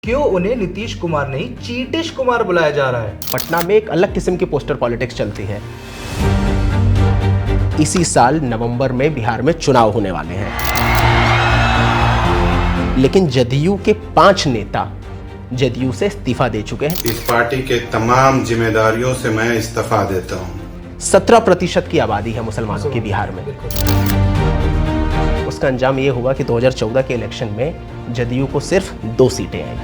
क्यों उन्हें नीतीश कुमार नहीं चीटिश कुमार बुलाया जा रहा है? पटना में एक अलग किस्म की पोस्टर पॉलिटिक्स चलती है। इसी साल नवंबर में बिहार में चुनाव होने वाले हैं, लेकिन जदयू के 5 नेता जदयू से इस्तीफा दे चुके हैं। इस पार्टी के तमाम जिम्मेदारियों से मैं इस्तीफा देता हूं। 17% की आबादी है मुसलमानों की बिहार में। उसका अंजाम ये हुआ कि 2014 के इलेक्शन में जदयू को सिर्फ 2 सीटें आई।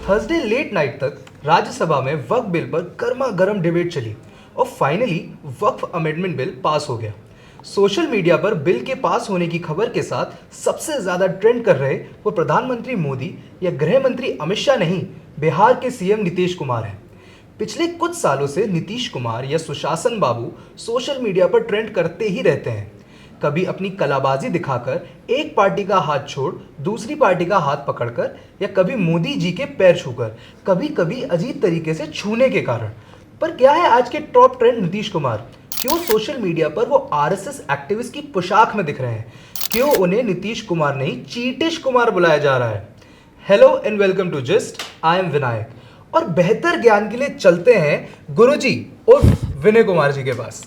थर्सडे लेट नाइट तक राज्यसभा में वक्फ बिल पर गर्मा गर्म डिबेट चली और फाइनली वक्फ अमेंडमेंट बिल पास हो गया। सोशल मीडिया पर बिल के पास होने की खबर के साथ सबसे ज्यादा ट्रेंड कर रहे वो प्रधानमंत्री मोदी या गृह मंत्री अमित शाह नहीं, बिहार के सीएम नीतीश कुमार हैं। पिछले कुछ सालों से नीतीश कुमार या सुशासन बाबू सोशल मीडिया पर ट्रेंड करते ही रहते हैं, कभी अपनी कलाबाजी दिखाकर एक पार्टी का हाथ छोड़ दूसरी पार्टी का हाथ पकड़कर, या कभी मोदी जी के पैर छूकर, कभी कभी अजीब तरीके से छूने के कारण। पर क्या है आज के टॉप ट्रेंड नीतीश कुमार? क्यों सोशल मीडिया पर वो आरएसएस एक्टिविस्ट की पोशाक में दिख रहे हैं? क्यों उन्हें नीतीश कुमार नहीं चीटिश कुमार बुलाया जा रहा है? Hello and welcome to just, I am Vinayak, और बेहतर ज्ञान के लिए चलते हैं गुरुजी और विनय कुमार जी के पास।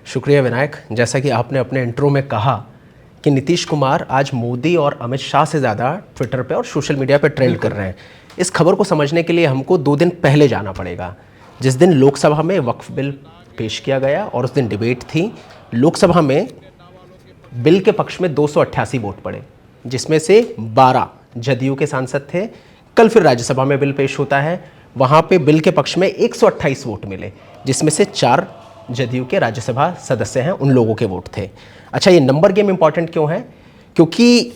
शुक्रिया विनायक। जैसा कि आपने अपने इंट्रो में कहा कि नीतीश कुमार आज मोदी और अमित शाह से ज़्यादा ट्विटर पे और सोशल मीडिया पे ट्रेंड कर रहे हैं। इस खबर को समझने के लिए हमको 2 दिन पहले जाना पड़ेगा, जिस दिन लोकसभा में वक्फ बिल पेश किया गया और उस दिन डिबेट थी। लोकसभा में बिल के पक्ष में 288 वोट पड़े, जिसमें से 12 जदयू के सांसद थे। कल फिर राज्यसभा में बिल पेश होता है, वहाँ पे बिल के पक्ष में 128 वोट मिले, जिसमें से 4 जदयू के राज्यसभा सदस्य हैं, उन लोगों के वोट थे। अच्छा, ये नंबर गेम इंपॉर्टेंट क्यों है? क्योंकि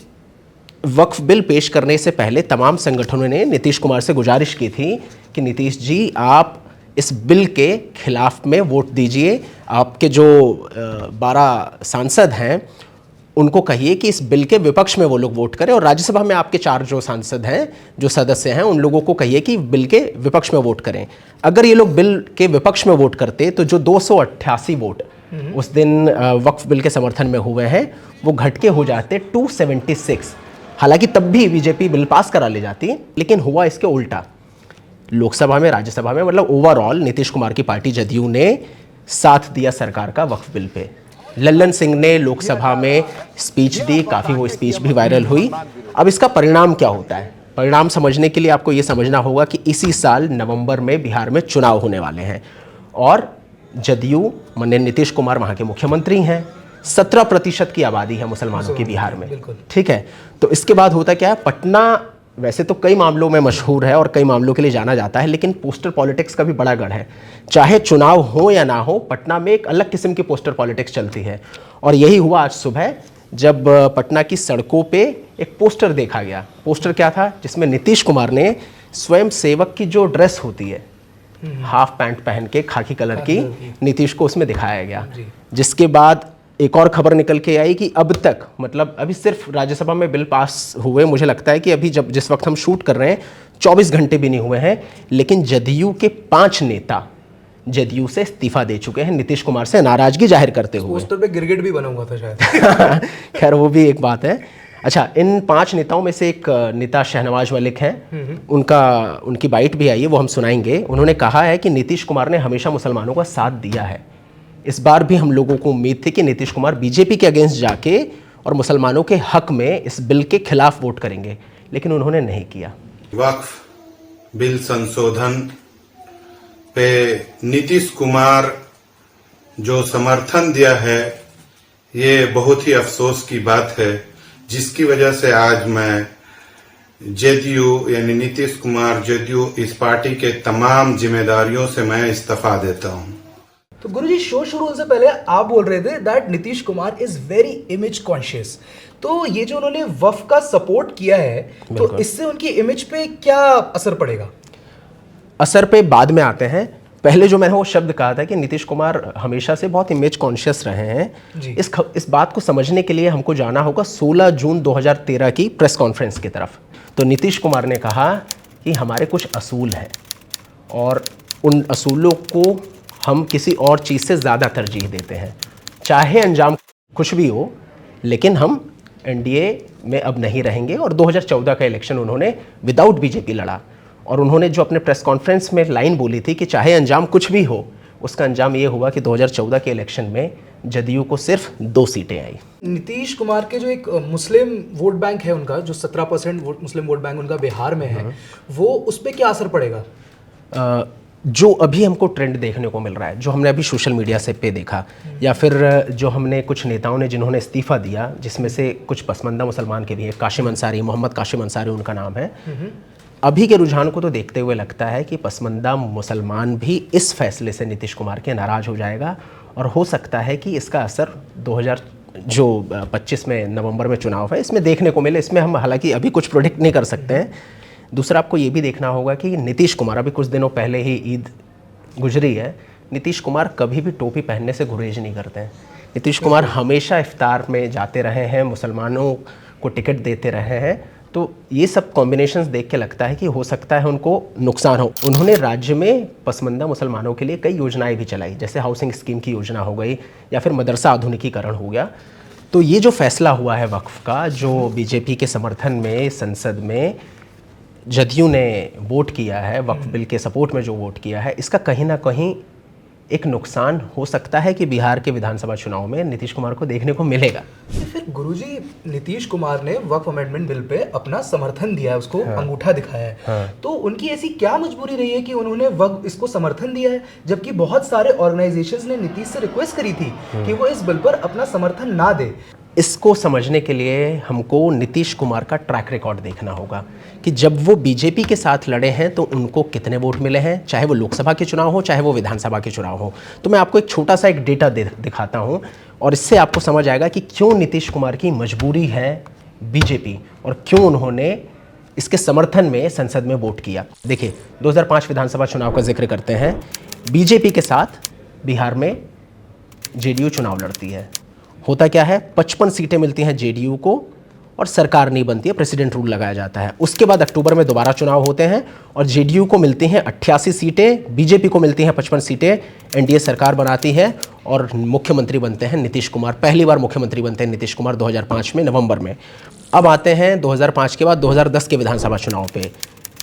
वक्फ बिल पेश करने से पहले तमाम संगठनों ने नीतीश कुमार से गुजारिश की थी कि नीतीश जी आप इस बिल के खिलाफ में वोट दीजिए। आपके जो 12 सांसद हैं उनको कहिए कि इस बिल के विपक्ष में वो लोग वोट करें, और राज्यसभा में आपके 4 जो सांसद हैं, जो सदस्य हैं, उन लोगों को कहिए कि बिल के विपक्ष में वोट करें। अगर ये लोग बिल के विपक्ष में वोट करते तो जो 288 वोट उस दिन वक्फ बिल के समर्थन में हुए हैं वो घट के हो जाते 276। हालांकि तब भी बीजेपी बिल पास करा ले जाती, लेकिन हुआ इसके उल्टा। लोकसभा में, राज्यसभा में, मतलब ओवरऑल नीतीश कुमार की पार्टी जदयू ने साथ दिया सरकार का वक्फ बिल पे। लल्लन सिंह ने लोकसभा में स्पीच दी, काफ़ी वो स्पीच भी वायरल हुई। अब इसका परिणाम क्या होता है? परिणाम समझने के लिए आपको ये समझना होगा कि इसी साल नवंबर में बिहार में चुनाव होने वाले हैं और जदयू माननीय नीतीश कुमार वहाँ के मुख्यमंत्री हैं। 17% की आबादी है मुसलमानों की बिहार में, ठीक है। तो इसके बाद होता क्या है? पटना वैसे तो कई मामलों में मशहूर है और कई मामलों के लिए जाना जाता है, लेकिन पोस्टर पॉलिटिक्स का भी बड़ा गढ़ है। चाहे चुनाव हो या ना हो, पटना में एक अलग किस्म की पोस्टर पॉलिटिक्स चलती है। और यही हुआ आज सुबह, जब पटना की सड़कों पे एक पोस्टर देखा गया। पोस्टर क्या था? जिसमें नीतीश कुमार ने स्वयं सेवक की जो ड्रेस होती है, हाफ पैंट पहन के खाकी कलर की, नीतीश को उसमें दिखाया गया। जिसके बाद एक और खबर निकल के आई कि अब तक, मतलब अभी सिर्फ राज्यसभा में बिल पास हुए, मुझे लगता है कि अभी जिस वक्त हम शूट कर रहे हैं 24 घंटे भी नहीं हुए हैं, लेकिन जदयू के 5 नेता जदयू से इस्तीफा दे चुके हैं, नीतीश कुमार से नाराजगी जाहिर करते हुए। पोस्टर पे गिरगिट भी बना हुआ था शायद। खैर वो भी एक बात है। अच्छा, इन 5 नेताओं में से एक नेता शहनवाज मलिक हैं, उनकी बाइट भी आई है, वो हम सुनाएंगे। उन्होंने कहा है कि नीतीश कुमार ने हमेशा मुसलमानों का साथ दिया है। इस बार भी हम लोगों को उम्मीद थी कि नीतीश कुमार बीजेपी के अगेंस्ट जाके और मुसलमानों के हक में इस बिल के खिलाफ वोट करेंगे, लेकिन उन्होंने नहीं किया। वक्फ बिल संशोधन पे नीतीश कुमार जो समर्थन दिया है, ये बहुत ही अफसोस की बात है, जिसकी वजह से आज मैं जदयू यानी नीतीश कुमार जदयू इस पार्टी के तमाम जिम्मेदारियों से मैं इस्तीफा देता हूं। तो गुरुजी, शो शुरू होने से पहले आप बोल रहे थे that Nitish Kumar is very image conscious. तो ये जो उन्होंने वक्फ का सपोर्ट किया है, तो इससे उनकी इमेज पे क्या असर पड़ेगा? असर पे बाद में आते हैं। पहले जो मैंने वो शब्द कहा था कि नीतीश कुमार हमेशा से बहुत इमेज कॉन्शियस रहे हैं, इस बात को समझने के लिए हमको जाना होगा 16 जून 2013 की प्रेस कॉन्फ्रेंस की तरफ। तो नीतीश कुमार ने कहा कि हमारे कुछ असूल हैं और उन असूलों को हम किसी और चीज़ से ज़्यादा तरजीह देते हैं, चाहे अंजाम कुछ भी हो, लेकिन हम एनडीए में अब नहीं रहेंगे और 2014 का इलेक्शन उन्होंने विदाउट बीजेपी लड़ा। और उन्होंने जो अपने प्रेस कॉन्फ्रेंस में लाइन बोली थी कि चाहे अंजाम कुछ भी हो, उसका अंजाम ये हुआ कि 2014 के इलेक्शन में जदयू को सिर्फ 2 सीटें आई। नीतीश कुमार के जो एक मुस्लिम वोट बैंक है उनका, जो 17% मुस्लिम वोट बैंक उनका बिहार में है, वो उस पर क्या असर पड़ेगा? जो अभी हमको ट्रेंड देखने को मिल रहा है, जो हमने अभी सोशल मीडिया से पे देखा, या फिर जो हमने कुछ नेताओं ने जिन्होंने इस्तीफ़ा दिया, जिसमें से कुछ पसमानदा मुसलमान के भी हैं, काशिम अंसारी, मोहम्मद काशिम अंसारी उनका नाम है, अभी के रुझान को तो देखते हुए लगता है कि पसमानदा मुसलमान भी इस फैसले से नीतीश कुमार के नाराज़ हो जाएगा और हो सकता है कि इसका असर 2025 में नवंबर में चुनाव है इसमें देखने को मिले। इसमें हम हालांकि अभी कुछ प्रोडिक्ट नहीं कर सकते हैं। दूसरा, आपको ये भी देखना होगा कि नीतीश कुमार, अभी कुछ दिनों पहले ही ईद गुजरी है, नीतीश कुमार कभी भी टोपी पहनने से गुरेज नहीं करते हैं। नीतीश कुमार हमेशा इफ्तार में जाते रहे हैं, मुसलमानों को टिकट देते रहे हैं। तो ये सब कॉम्बिनेशंस देख के लगता है कि हो सकता है उनको नुकसान हो। उन्होंने राज्य में पसमानदा मुसलमानों के लिए कई योजनाएं भी चलाई, जैसे हाउसिंग स्कीम की योजना हो गई या फिर मदरसा आधुनिकीकरण हो गया। तो ये जो फैसला हुआ है वक्फ का, जो बीजेपी के समर्थन में संसद में जदयू ने वोट किया है, वक्फ बिल के सपोर्ट में जो वोट किया है, इसका कहीं ना कहीं एक नुकसान हो सकता है कि बिहार के विधानसभा चुनाव में नीतीश कुमार को देखने को मिलेगा। फिर गुरुजी, नीतीश कुमार ने वक्फ अमेंडमेंट बिल पे अपना समर्थन दिया है, उसको अंगूठा दिखाया है, तो उनकी ऐसी क्या मजबूरी रही है कि उन्होंने वक्फ इसको समर्थन दिया है, जबकि बहुत सारे ऑर्गेनाइजेशंस ने नीतीश से रिक्वेस्ट करी थी कि वो इस बिल पर अपना समर्थन ना दे? इसको समझने के लिए हमको नीतीश कुमार का ट्रैक रिकॉर्ड देखना होगा कि जब वो बीजेपी के साथ लड़े हैं तो उनको कितने वोट मिले हैं, चाहे वो लोकसभा के चुनाव हो चाहे वो विधानसभा के चुनाव हो। तो मैं आपको एक छोटा सा एक डेटा दिखाता हूं और इससे आपको समझ आएगा कि क्यों नीतीश कुमार की मजबूरी है बीजेपी और क्यों उन्होंने इसके समर्थन में संसद में वोट किया। देखिए, 2005 विधानसभा चुनाव का जिक्र करते हैं। बीजेपी के साथ बिहार में जेडीयू चुनाव लड़ती है। होता क्या है, 55 सीटें मिलती हैं जेडीयू को और सरकार नहीं बनती है, प्रेसिडेंट रूल लगाया जाता है। उसके बाद अक्टूबर में दोबारा चुनाव होते हैं और जेडीयू को मिलती हैं 88 सीटें, बीजेपी को मिलती हैं 55 सीटें, एनडीए सरकार बनाती है और मुख्यमंत्री बनते हैं नीतीश कुमार। पहली बार मुख्यमंत्री बनते हैं नीतीश कुमार 2005 में नवंबर में। अब आते हैं 2005 के बाद 2010 के विधानसभा चुनाव पे।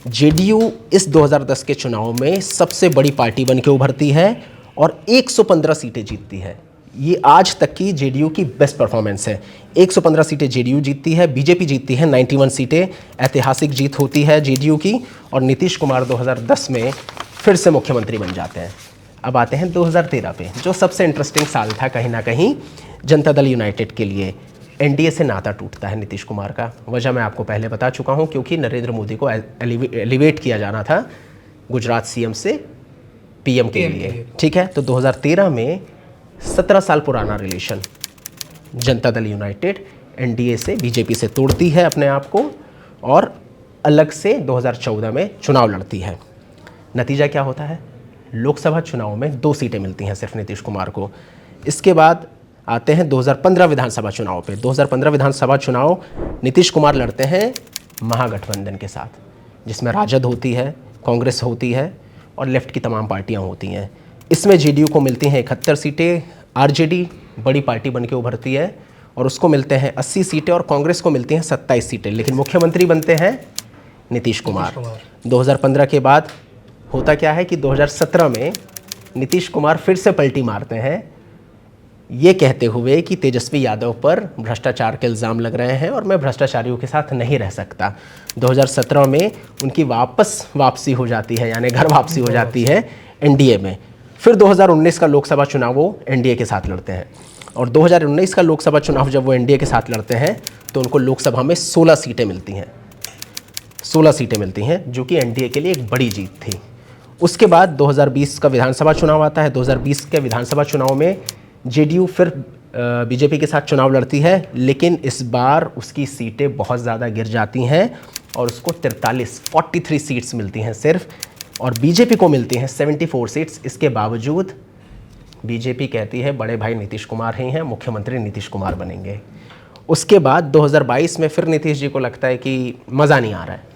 जेडीयू इस 2010 के चुनाव में सबसे बड़ी पार्टी बन के उभरती है और 115 सीटें जीतती है। ये आज तक की जेडीयू की बेस्ट परफॉर्मेंस है। 115 सीटें जेडीयू जीतती है, बीजेपी जीतती है 91 सीटें। ऐतिहासिक जीत होती है जेडीयू की और नीतीश कुमार 2010 में फिर से मुख्यमंत्री बन जाते हैं। अब आते हैं 2013 पे, जो सबसे इंटरेस्टिंग साल था कहीं ना कहीं जनता दल यूनाइटेड के लिए। एनडीए से नाता टूटता है नीतीश कुमार का। वजह मैं आपको पहले बता चुका हूँ, क्योंकि नरेंद्र मोदी को एलिवेट किया जाना था गुजरात सीएम से पीएम के लिए, ठीक है। तो 2013 में 17 साल पुराना relation Janata Dal United NDA से, बीजेपी से तोड़ती है अपने आप को और अलग से 2014 में चुनाव लड़ती है। नतीजा क्या होता है, लोकसभा चुनाव में 2 सीटें मिलती हैं सिर्फ नीतीश कुमार को। इसके बाद आते हैं 2015 विधानसभा चुनाव पे। 2015 विधानसभा चुनाव नीतीश कुमार लड़ते हैं महागठबंधन के साथ, जिसमें राजद होती है, कांग्रेस होती है और लेफ्ट की तमाम पार्टियां होती हैं। इसमें जेडीयू को मिलती हैं 71 सीटें, आरजेडी बड़ी पार्टी बन के उभरती है और उसको मिलते हैं 80 सीटें और कांग्रेस को मिलती हैं 27 सीटें, लेकिन मुख्यमंत्री बनते हैं नीतीश कुमार। 2015 के बाद होता क्या है कि 2017 में नीतीश कुमार फिर से पलटी मारते हैं, ये कहते हुए कि तेजस्वी यादव पर भ्रष्टाचार के इल्ज़ाम लग रहे हैं और मैं भ्रष्टाचारियों के साथ नहीं रह सकता। 2017 में उनकी वापसी हो जाती है, यानी घर वापसी हो जाती है एनडीए में। फिर 2019 का लोकसभा चुनाव वो एनडीए के साथ लड़ते हैं और 2019 का लोकसभा चुनाव जब वो एनडीए के साथ लड़ते हैं तो उनको लोकसभा में 16 सीटें मिलती हैं। 16 सीटें मिलती हैं, जो कि एनडीए के लिए एक बड़ी जीत थी। उसके बाद 2020 का विधानसभा चुनाव आता है। 2020 के विधानसभा चुनाव में जेडीयू फिर बीजेपी के साथ चुनाव लड़ती है, लेकिन इस बार उसकी सीटें बहुत ज़्यादा गिर जाती हैं और उसको 43 सीट्स मिलती हैं सिर्फ, और बीजेपी को मिलती हैं 74 सीट्स। इसके बावजूद बीजेपी कहती है बड़े भाई नीतीश कुमार ही हैं, मुख्यमंत्री नीतीश कुमार बनेंगे। उसके बाद 2022 में फिर नीतीश जी को लगता है कि मज़ा नहीं आ रहा है,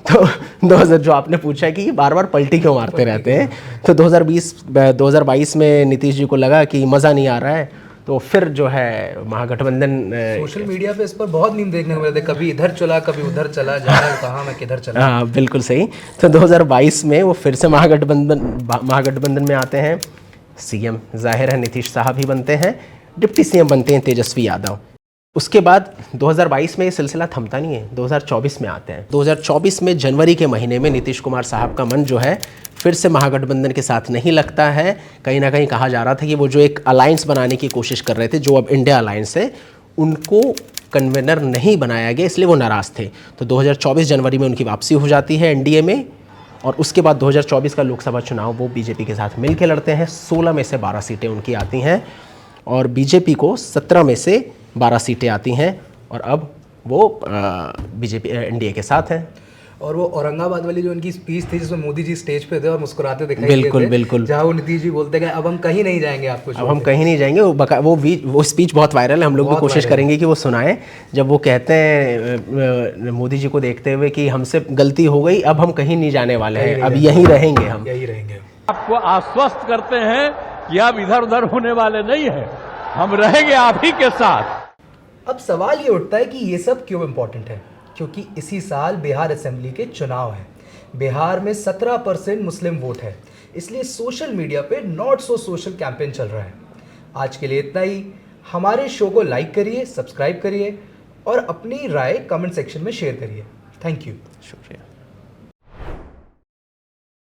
तो 2000 जो आपने पूछा है कि बार बार पलटी क्यों मारते रहते हैं, तो 2022 में नीतीश जी को लगा कि मज़ा नहीं आ रहा है, तो फिर जो है महागठबंधन सोशल मीडिया पे इस पर बहुत मीम देखने को मिलते, कभी इधर चला कभी उधर चला, जाना कहाँ मैं किधर चला। हाँ बिल्कुल सही। तो 2022 में वो फिर से महागठबंधन में आते हैं। सीएम जाहिर है नीतीश साहब ही बनते हैं, डिप्टी सीएम बनते हैं तेजस्वी यादव। उसके बाद 2022 में ये सिलसिला थमता नहीं है, 2024 में आते हैं। 2024 में जनवरी के महीने में नीतीश कुमार साहब का मन जो है फिर से महागठबंधन के साथ नहीं लगता है। कहीं ना कहीं कहा जा रहा था कि वो जो एक अलायंस बनाने की कोशिश कर रहे थे, जो अब इंडिया अलायंस है, उनको कन्वेनर नहीं बनाया गया, इसलिए वो नाराज़ थे। तो 2024 जनवरी में उनकी वापसी हो जाती है एनडीए में, और उसके बाद 2024 का लोकसभा चुनाव वो बीजेपी के साथ मिल के लड़ते हैं। 16 में से 12 सीटें उनकी आती हैं और बीजेपी को 17 में से 12 सीटें आती हैं, और अब वो बीजेपी एनडीए के साथ हैं। और वो औरंगाबाद वाली जो उनकी स्पीच थी जिसमें मोदी जी स्टेज पे थे और मुस्कुराते दिखाई बिल्कुल देते, बिल्कुल, जहाँ वो नीतीश जी बोलते गए अब हम कहीं नहीं जाएंगे आपको अब हम कहीं नहीं जाएंगे। वो स्पीच बहुत वायरल है, हम लोग भी कोशिश करेंगे कि वो सुनाएं। जब वो कहते हैं मोदी जी को देखते हुए कि हमसे गलती हो गई, अब हम कहीं नहीं जाने वाले हैं, अब यहीं रहेंगे, हम यहीं रहेंगे। आपको आश्वस्त करते हैं कि आप इधर उधर होने वाले नहीं हैं, हम रहेंगे आप ही के साथ। अब सवाल ये उठता है कि ये सब क्यों इम्पोर्टेंट है, क्योंकि इसी साल बिहार असेंबली के चुनाव हैं। बिहार में 17% मुस्लिम वोट है, इसलिए सोशल मीडिया पे नॉट सो सोशल कैंपेन चल रहा है। आज के लिए इतना ही। हमारे शो को लाइक करिए, सब्सक्राइब करिए और अपनी राय कमेंट सेक्शन में शेयर करिए। Thank you. शुक्रिया।